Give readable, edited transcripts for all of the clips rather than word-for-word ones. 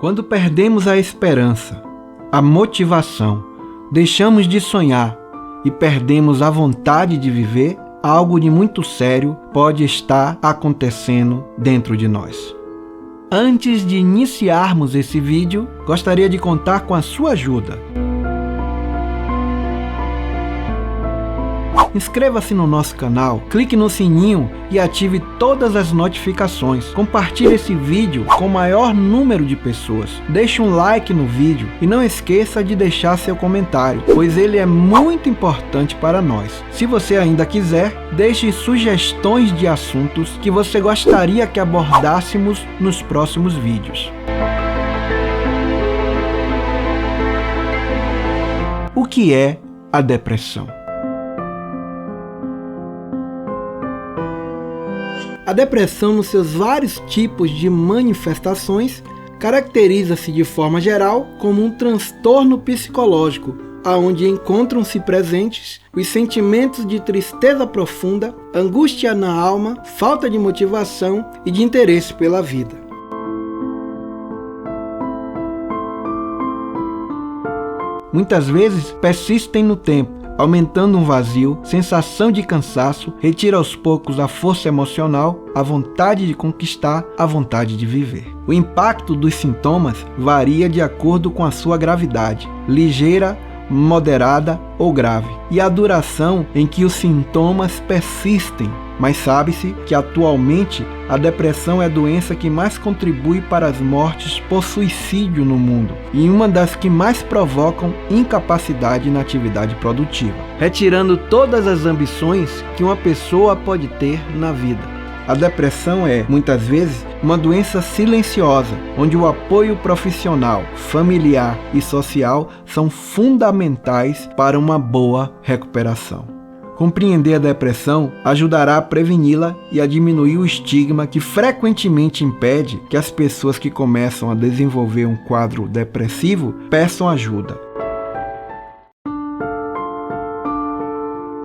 Quando perdemos a esperança, a motivação, deixamos de sonhar e perdemos a vontade de viver, algo de muito sério pode estar acontecendo dentro de nós. Antes de iniciarmos esse vídeo, gostaria de contar com a sua ajuda. Inscreva-se no nosso canal, clique no sininho e ative todas as notificações. Compartilhe esse vídeo com o maior número de pessoas. Deixe um like no vídeo e não esqueça de deixar seu comentário, pois ele é muito importante para nós. Se você ainda quiser, deixe sugestões de assuntos que você gostaria que abordássemos nos próximos vídeos. O que é a depressão? A depressão, nos seus vários tipos de manifestações, caracteriza-se de forma geral como um transtorno psicológico, onde encontram-se presentes os sentimentos de tristeza profunda, angústia na alma, falta de motivação e de interesse pela vida. Muitas vezes persistem no tempo, aumentando um vazio, sensação de cansaço, retira aos poucos a força emocional, a vontade de conquistar, a vontade de viver. O impacto dos sintomas varia de acordo com a sua gravidade, ligeira, moderada ou grave, e a duração em que os sintomas persistem. Mas sabe-se que atualmente a depressão é a doença que mais contribui para as mortes por suicídio no mundo e uma das que mais provocam incapacidade na atividade produtiva, retirando todas as ambições que uma pessoa pode ter na vida. A depressão é, muitas vezes, uma doença silenciosa, onde o apoio profissional, familiar e social são fundamentais para uma boa recuperação. Compreender a depressão ajudará a preveni-la e a diminuir o estigma que frequentemente impede que as pessoas que começam a desenvolver um quadro depressivo peçam ajuda.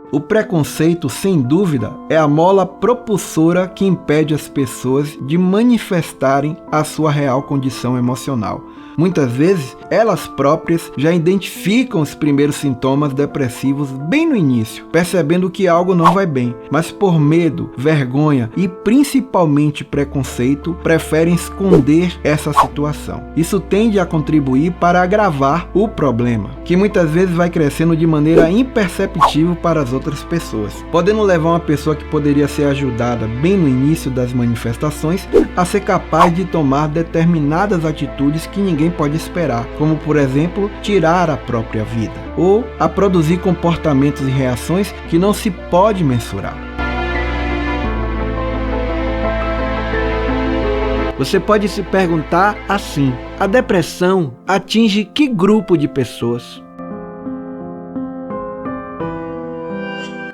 O preconceito, sem dúvida, é a mola propulsora que impede as pessoas de manifestarem a sua real condição emocional. Muitas vezes, elas próprias já identificam os primeiros sintomas depressivos bem no início, percebendo que algo não vai bem, mas por medo, vergonha e principalmente preconceito, preferem esconder essa situação. Isso tende a contribuir para agravar o problema, que muitas vezes vai crescendo de maneira imperceptível para as outras pessoas, podendo levar uma pessoa que poderia ser ajudada bem no início das manifestações a ser capaz de tomar determinadas atitudes que ninguém pode esperar, como por exemplo, tirar a própria vida, ou a produzir comportamentos e reações que não se pode mensurar. Você pode se perguntar assim: a depressão atinge que grupo de pessoas?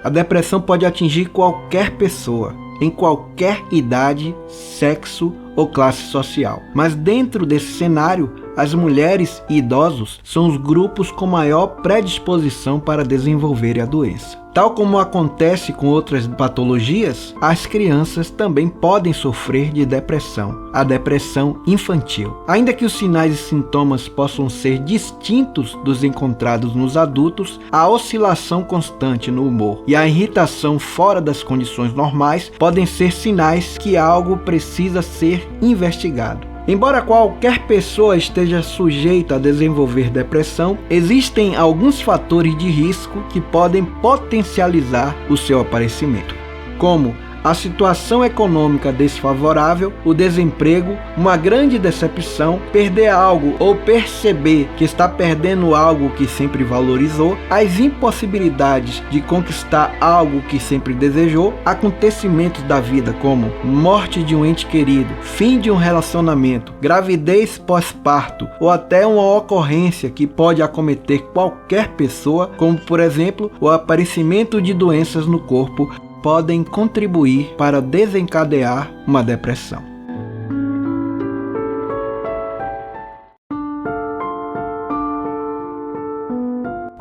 A depressão pode atingir qualquer pessoa, em qualquer idade, sexo ou classe social. Mas dentro desse cenário, as mulheres e idosos são os grupos com maior predisposição para desenvolverem a doença. Tal como acontece com outras patologias, as crianças também podem sofrer de depressão, a depressão infantil. Ainda que os sinais e sintomas possam ser distintos dos encontrados nos adultos, a oscilação constante no humor e a irritação fora das condições normais podem ser sinais que algo precisa ser investigado. Embora qualquer pessoa esteja sujeita a desenvolver depressão, existem alguns fatores de risco que podem potencializar o seu aparecimento, como a situação econômica desfavorável, o desemprego, uma grande decepção, perder algo ou perceber que está perdendo algo que sempre valorizou, as impossibilidades de conquistar algo que sempre desejou, acontecimentos da vida como morte de um ente querido, fim de um relacionamento, gravidez pós-parto ou até uma ocorrência que pode acometer qualquer pessoa, como por exemplo o aparecimento de doenças no corpo, podem contribuir para desencadear uma depressão.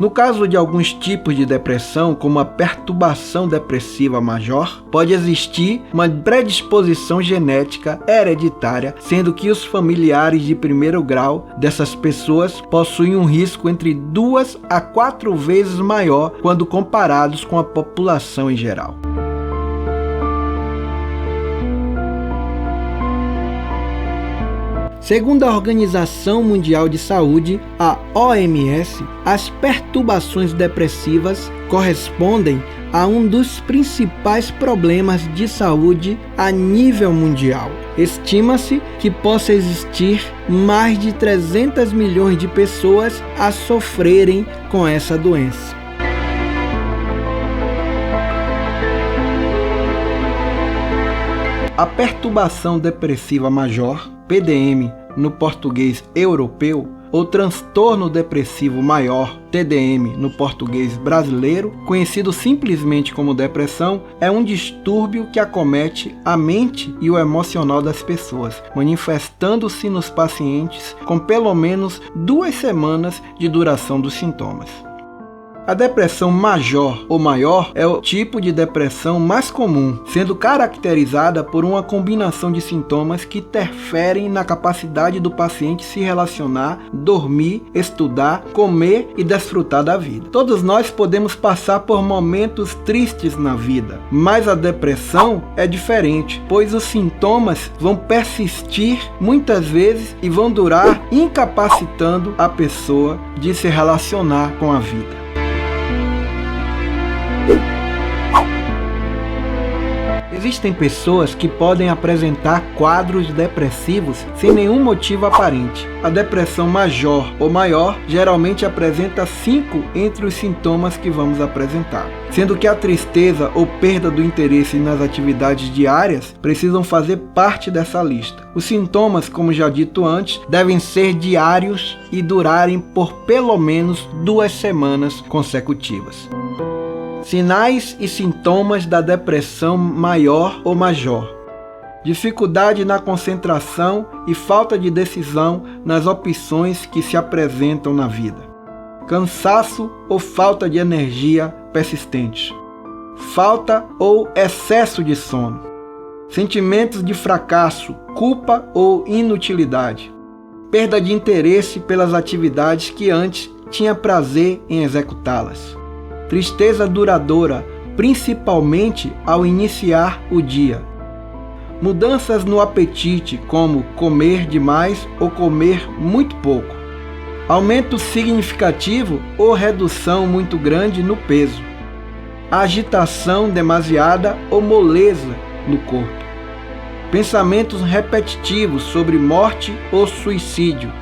No caso de alguns tipos de depressão, como a perturbação depressiva major, pode existir uma predisposição genética hereditária, sendo que os familiares de primeiro grau dessas pessoas possuem um risco entre 2 a 4 vezes maior quando comparados com a população em geral. Segundo a Organização Mundial de Saúde, a OMS, as perturbações depressivas correspondem a um dos principais problemas de saúde a nível mundial. Estima-se que possa existir mais de 300 milhões de pessoas a sofrerem com essa doença. A perturbação depressiva major, PDM no português europeu, ou transtorno depressivo maior, TDM no português brasileiro, conhecido simplesmente como depressão, é um distúrbio que acomete a mente e o emocional das pessoas, manifestando-se nos pacientes com pelo menos 2 semanas de duração dos sintomas. A depressão major ou maior é o tipo de depressão mais comum, sendo caracterizada por uma combinação de sintomas que interferem na capacidade do paciente se relacionar, dormir, estudar, comer e desfrutar da vida. Todos nós podemos passar por momentos tristes na vida, mas a depressão é diferente, pois os sintomas vão persistir muitas vezes e vão durar, incapacitando a pessoa de se relacionar com a vida. Existem pessoas que podem apresentar quadros depressivos sem nenhum motivo aparente. A depressão major ou maior geralmente apresenta 5 entre os sintomas que vamos apresentar, sendo que a tristeza ou perda do interesse nas atividades diárias precisam fazer parte dessa lista. Os sintomas, como já dito antes, devem ser diários e durarem por pelo menos 2 semanas consecutivas. Sinais e sintomas da depressão maior ou major: dificuldade na concentração e falta de decisão nas opções que se apresentam na vida, cansaço ou falta de energia persistente, falta ou excesso de sono, sentimentos de fracasso, culpa ou inutilidade, perda de interesse pelas atividades que antes tinha prazer em executá-las, tristeza duradoura, principalmente ao iniciar o dia. Mudanças no apetite, como comer demais ou comer muito pouco. Aumento significativo ou redução muito grande no peso. Agitação demasiada ou moleza no corpo. Pensamentos repetitivos sobre morte ou suicídio.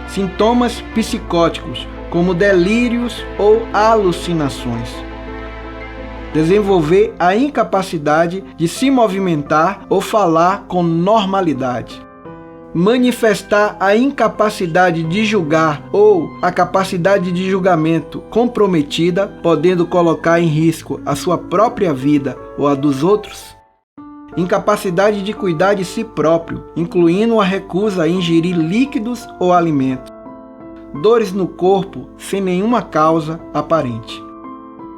Sintomas psicóticos, como delírios ou alucinações. Desenvolver a incapacidade de se movimentar ou falar com normalidade. Manifestar a incapacidade de julgar ou a capacidade de julgamento comprometida, podendo colocar em risco a sua própria vida ou a dos outros. Incapacidade de cuidar de si próprio, incluindo a recusa a ingerir líquidos ou alimentos. Dores no corpo sem nenhuma causa aparente.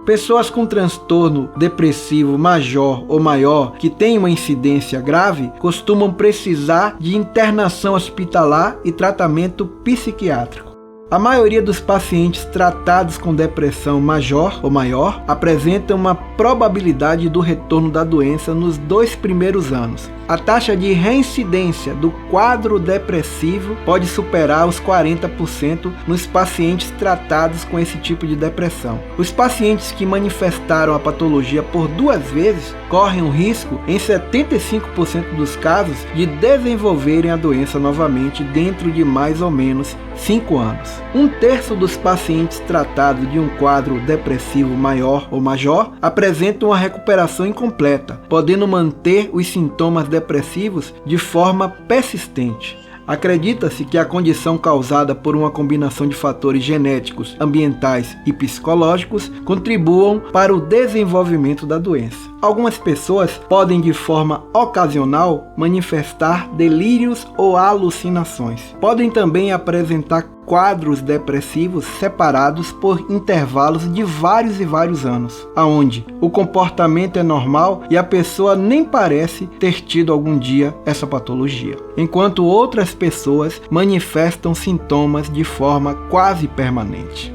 Pessoas com transtorno depressivo major ou maior que têm uma incidência grave costumam precisar de internação hospitalar e tratamento psiquiátrico. A maioria dos pacientes tratados com depressão major ou maior apresentam uma probabilidade do retorno da doença nos 2 primeiros anos. A taxa de reincidência do quadro depressivo pode superar os 40% nos pacientes tratados com esse tipo de depressão. Os pacientes que manifestaram a patologia por 2 vezes correm o risco, em 75% dos casos, de desenvolverem a doença novamente dentro de mais ou menos 5 anos. 1/3 dos pacientes tratados de um quadro depressivo maior ou major apresentam uma recuperação incompleta, podendo manter os sintomas depressivos de forma persistente. Acredita-se que a condição causada por uma combinação de fatores genéticos, ambientais e psicológicos contribuam para o desenvolvimento da doença. Algumas pessoas podem, de forma ocasional, manifestar delírios ou alucinações. Podem também apresentar quadros depressivos separados por intervalos de vários e vários anos, aonde o comportamento é normal e a pessoa nem parece ter tido algum dia essa patologia, enquanto outras pessoas manifestam sintomas de forma quase permanente.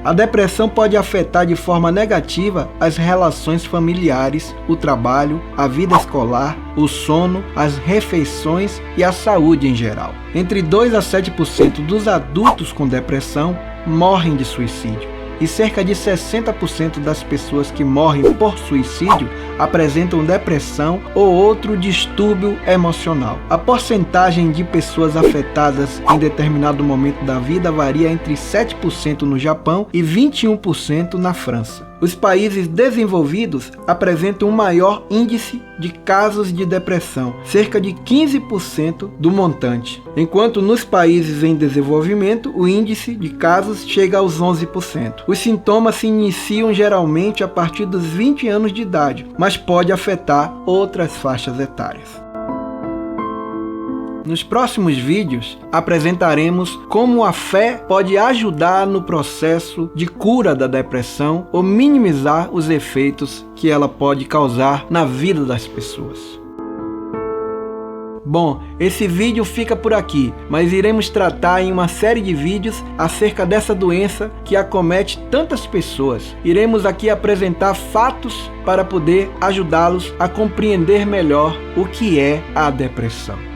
A depressão pode afetar de forma negativa as relações familiares, o trabalho, a vida escolar, o sono, as refeições e a saúde em geral. Entre 2 a 7% dos adultos com depressão morrem de suicídio. E cerca de 60% das pessoas que morrem por suicídio apresentam depressão ou outro distúrbio emocional. A porcentagem de pessoas afetadas em determinado momento da vida varia entre 7% no Japão e 21% na França. Os países desenvolvidos apresentam um maior índice de casos de depressão, cerca de 15% do montante, enquanto nos países em desenvolvimento o índice de casos chega aos 11%. Os sintomas se iniciam geralmente a partir dos 20 anos de idade, mas pode afetar outras faixas etárias. Nos próximos vídeos, apresentaremos como a fé pode ajudar no processo de cura da depressão ou minimizar os efeitos que ela pode causar na vida das pessoas. Bom, esse vídeo fica por aqui, mas iremos tratar em uma série de vídeos acerca dessa doença que acomete tantas pessoas. Iremos aqui apresentar fatos para poder ajudá-los a compreender melhor o que é a depressão.